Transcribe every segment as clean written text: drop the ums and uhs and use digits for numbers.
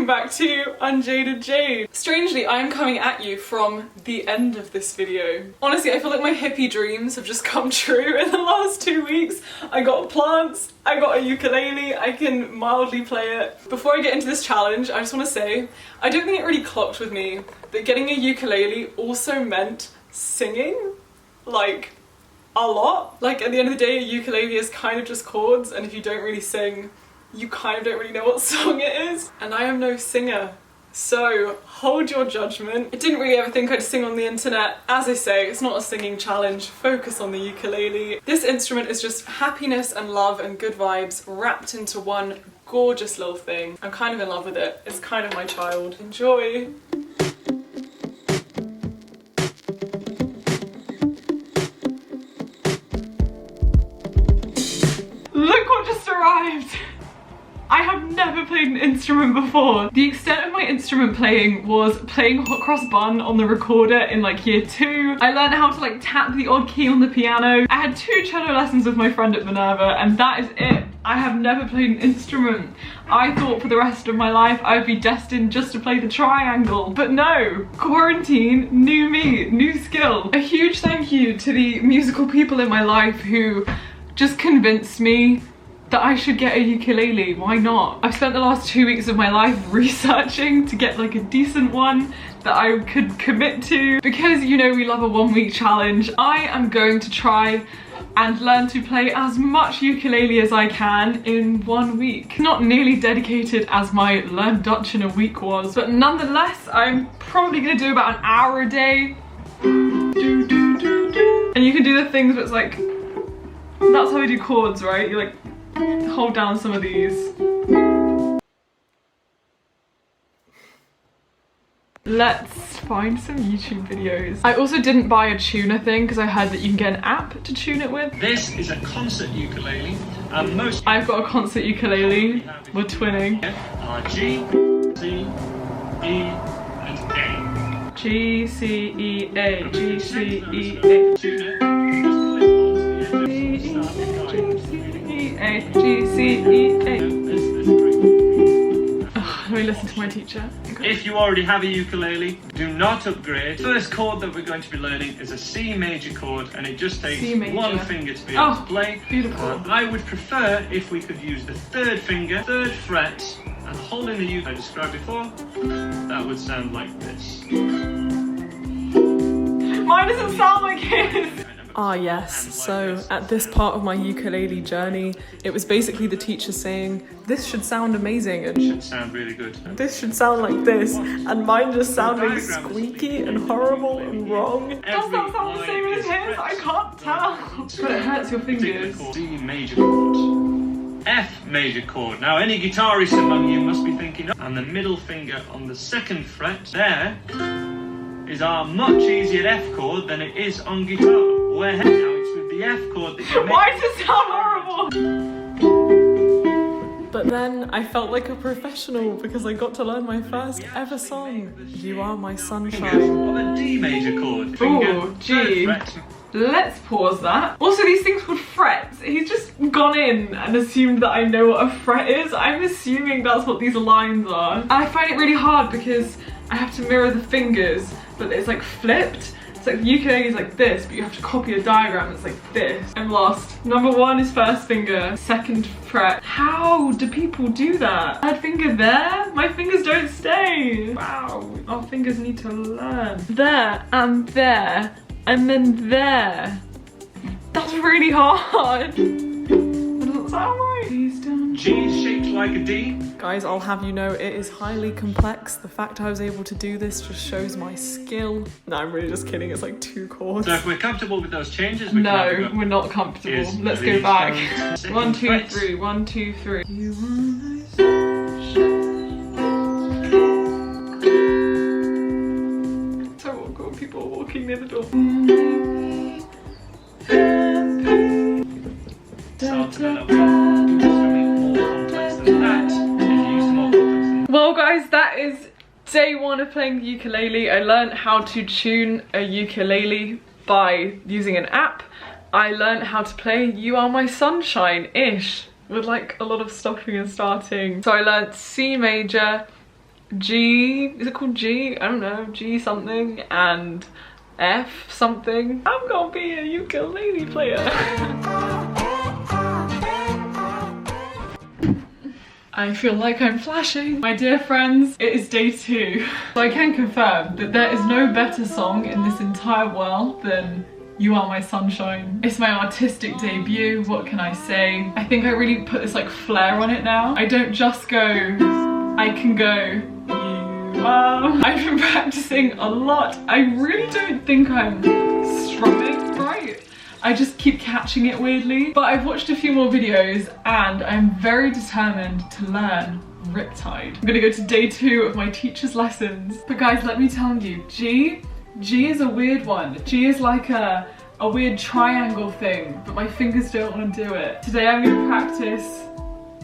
welcome back to Unjaded Jade. Strangely, I am coming at you from the end of this video. Honestly, I feel like my hippie dreams have just come true in the last 2 weeks. I got plants, I got a ukulele, I can mildly play it. Before I get into this challenge, I just want to say, I don't think it really clocked with me that getting a ukulele also meant singing, like, a lot. Like, at the end of the day, a ukulele is kind of just chords, and if you don't really sing, you kind of don't really know what song it is. And I am no singer, so hold your judgment. I didn't really ever think I'd sing on the internet. As I say, it's not a singing challenge, focus on the ukulele. This instrument is just happiness and love and good vibes wrapped into one gorgeous little thing. I'm kind of in love with it. It's kind of my child. Enjoy! Look what just arrived! I have never played an instrument before. The extent of my instrument playing was playing hot cross bun on the recorder in like year 2. I learned how to like tap the odd key on the piano. I had 2 cello lessons with my friend at Minerva, and that is it. I have never played an instrument. I thought for the rest of my life I would be destined just to play the triangle. But no, quarantine, new me, new skill. A huge thank you to the musical people in my life who just convinced me that I should get a ukulele. Why not? I've spent the last 2 weeks of my life researching to get like a decent one that I could commit to. Because you know we love a 1 week challenge, I am going to try and learn to play as much ukulele as I can in 1 week. Not nearly dedicated as my Learn Dutch in a Week was, but nonetheless, I'm probably gonna do about an hour a day. And you can do the things where it's like, that's how we do chords, right? You like hold down some of these. Let's find some YouTube videos. I also didn't buy a tuner thing because I heard that you can get an app to tune it with. This is a concert ukulele. I've got a concert ukulele. We're twinning. G, C, E, and A. G, C, E, A. G, C, E, A. Tuner. A, G, C, E, A. Let me listen to my teacher. Okay. If you already have a ukulele, do not upgrade. First chord that we're going to be learning is a C major chord, and it just takes one finger to be able to play. Beautiful. I would prefer if we could use the 3rd finger, 3rd fret, and holding the ukulele I described before. That would sound like this. Mine doesn't sound like his. Ah yes, so at this part of my ukulele journey, it was basically the teacher saying, this should sound amazing, and it should sound really good. This should sound like this, and mine just sounding squeaky and horrible and wrong. Does that sound the same as his? I can't tell. But it hurts your fingers. D major chord. F major chord. Now any guitarists among you must be thinking, and the middle finger on the 2nd fret there is our much easier F chord than it is on guitar. Where now it's with the F chord that you make. Why does it sound horrible? But then I felt like a professional because I got to learn my first ever song. You Are My Sunshine. On a D major chord. Oh, G. Let's pause that. Also, these things called frets. He's just gone in and assumed that I know what a fret is. I'm assuming that's what these lines are. And I find it really hard because I have to mirror the fingers, but it's like flipped. It's like the ukulele is like this, but you have to copy a diagram that's like this. I'm lost. Number 1 is 1st finger, 2nd fret. How do people do that? 3rd finger there? My fingers don't stay. Wow, our fingers need to learn. There and there, and then there. That's really hard. That doesn't sound right. Please don't. G is shaped like a D. Guys, I'll have you know, it is highly complex. The fact I was able to do this just shows my skill. No, I'm really just kidding. It's like 2 chords. So if we're comfortable with those changes, no, we're not comfortable. Let's go back. 1, 2, 3. 1, 2, 3. You are my sunshine. So awkward. People are walking near the door. Well guys, that is day 1 of playing the ukulele. I learned how to tune a ukulele by using an app. I learned how to play You Are My Sunshine-ish with like a lot of stopping and starting. So I learned C major, G, is it called G? I don't know, G something and F something. I'm gonna be a ukulele player. I feel like I'm flashing. My dear friends, it is day 2. So I can confirm that there is no better song in this entire world than You Are My Sunshine. It's my artistic debut, what can I say? I think I really put this like flair on it now. I don't just go, I can go, you are. I've been practicing a lot. I really don't think I'm strumming right. I just keep catching it weirdly. But I've watched a few more videos and I'm very determined to learn Riptide. I'm gonna go to day 2 of my teacher's lessons. But guys, let me tell you, G is a weird one. G is like a weird triangle thing, but my fingers don't want to do it. Today I'm gonna practice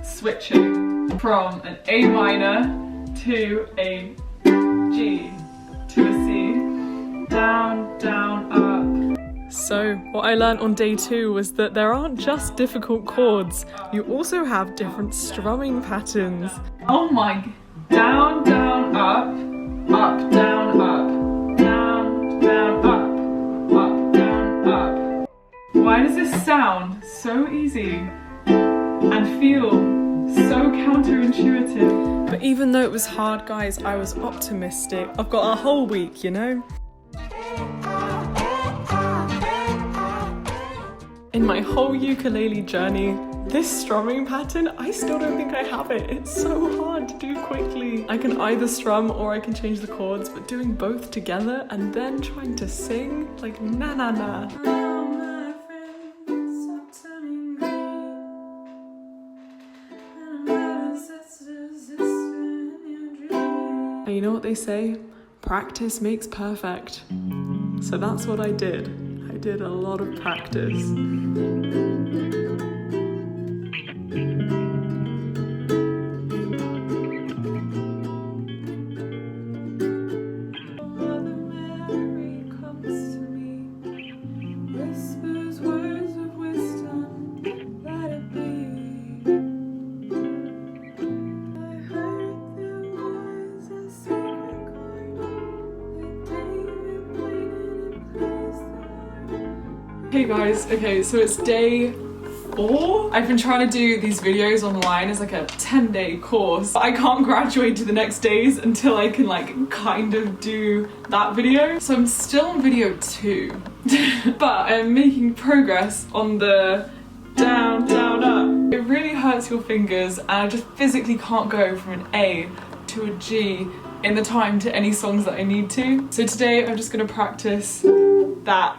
switching from an A minor to a G to a C, down, down, up. So what I learned on day 2 was that there aren't just difficult chords, you also have different strumming patterns. Oh my, down, down, up, up, down, up, down, down, up, down, up. Why does this sound so easy and feel so counterintuitive? But even though it was hard, guys, I was optimistic. I've got a whole week, you know? In my whole ukulele journey, this strumming pattern, I still don't think I have it. It's so hard to do quickly. I can either strum or I can change the chords, but doing both together and then trying to sing, like na na na. And you know what they say? Practice makes perfect. So that's what I did. I did a lot of practice. Hey guys, okay, so it's day 4. I've been trying to do these videos online as like a 10-day course. I can't graduate to the next days until I can like kind of do that video. So I'm still on video 2, but I'm making progress on the down, down, up. It really hurts your fingers and I just physically can't go from an A to a G in the time to any songs that I need to. So today I'm just gonna practice that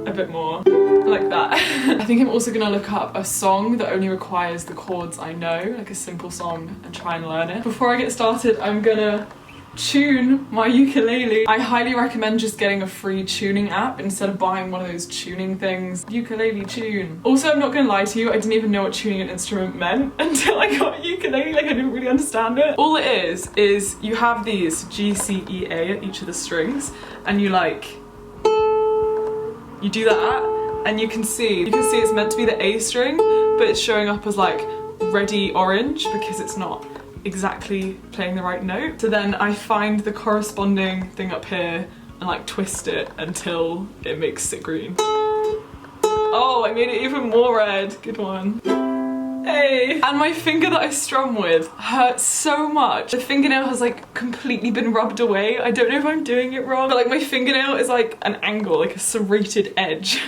a bit more, like that. I think I'm also gonna look up a song that only requires the chords I know, like a simple song, and try and learn it. Before I get started, I'm gonna tune my ukulele. I highly recommend just getting a free tuning app instead of buying one of those tuning things. Ukulele tune. Also, I'm not gonna lie to you, I didn't even know what tuning an instrument meant until I got a ukulele, like I didn't really understand it. All it is you have these G, C, E, A at each of the strings, and you like, you do that, and you can see it's meant to be the A string, but it's showing up as like ready orange because it's not exactly playing the right note. So then I find the corresponding thing up here and like twist it until it makes it green. Oh, I made it even more red. Good one. Hey! And my finger that I strum with hurts so much. The fingernail has like completely been rubbed away. I don't know if I'm doing it wrong, but like my fingernail is like an angle, like a serrated edge.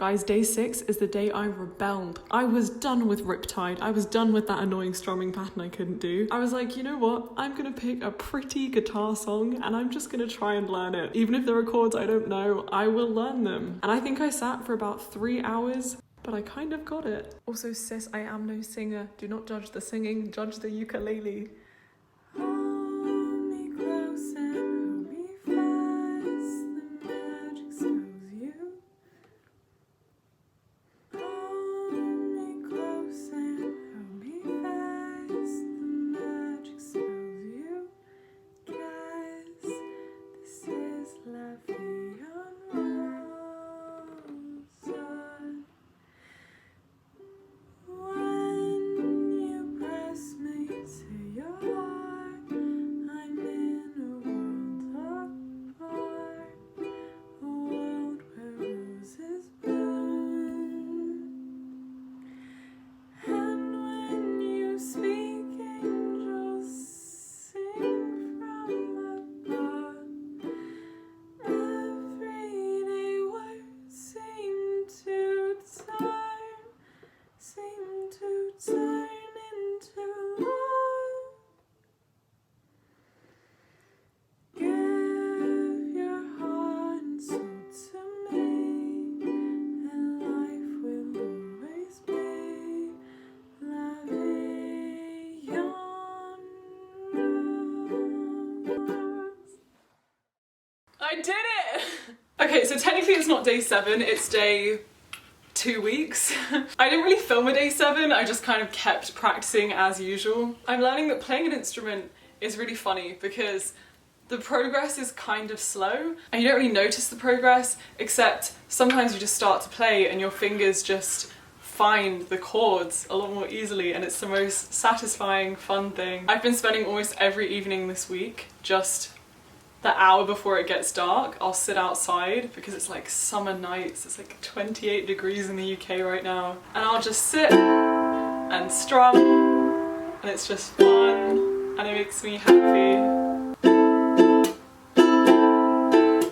Guys, day 6 is the day I rebelled. I was done with Riptide. I was done with that annoying strumming pattern I couldn't do. I was like, you know what? I'm gonna pick a pretty guitar song and I'm just gonna try and learn it. Even if there are chords I don't know, I will learn them. And I think I sat for about 3 hours, but I kind of got it. Also, sis, I am no singer. Do not judge the singing, judge the ukulele. I did it! Okay, so technically it's not day 7, it's day 2 weeks. I didn't really film a day 7, I just kind of kept practicing as usual. I'm learning that playing an instrument is really funny because the progress is kind of slow and you don't really notice the progress, except sometimes you just start to play and your fingers just find the chords a lot more easily, and it's the most satisfying, fun thing. I've been spending almost every evening this week just the hour before it gets dark, I'll sit outside because it's like summer nights, it's like 28 degrees in the UK right now, and I'll just sit and strum, and it's just fun, and it makes me happy.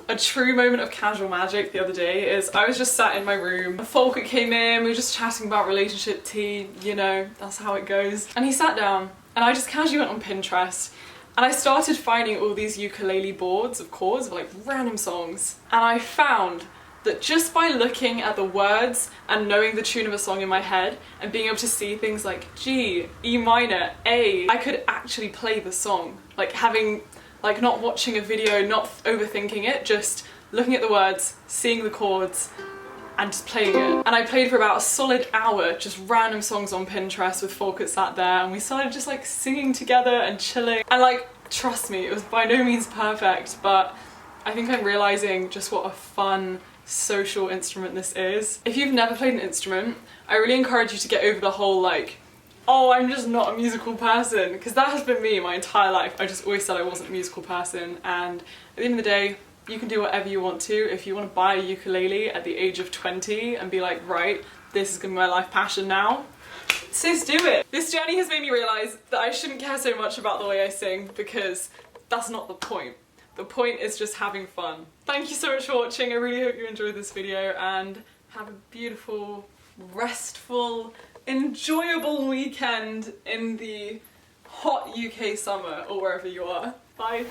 A true moment of casual magic the other day is I was just sat in my room, Volker came in, we were just chatting about relationship tea, you know, that's how it goes, and he sat down, and I just casually went on Pinterest, and I started finding all these ukulele boards of chords of like random songs. And I found that just by looking at the words and knowing the tune of a song in my head and being able to see things like G, E minor, A, I could actually play the song. Like not watching a video, not overthinking it, just looking at the words, seeing the chords, and just playing it. And I played for about a solid hour, just random songs on Pinterest with Volker sat there, and we started just like singing together and chilling. And like, trust me, it was by no means perfect, but I think I'm realizing just what a fun social instrument this is. If you've never played an instrument, I really encourage you to get over the whole like, oh, I'm just not a musical person, because that has been me my entire life. I just always said I wasn't a musical person, and at the end of the day, you can do whatever you want to. If you want to buy a ukulele at the age of 20 and be like, right, this is gonna be my life passion now, sis, do it. This journey has made me realise that I shouldn't care so much about the way I sing, because that's not the point. The point is just having fun. Thank you so much for watching. I really hope you enjoyed this video, and have a beautiful, restful, enjoyable weekend in the hot UK summer, or wherever you are. Bye.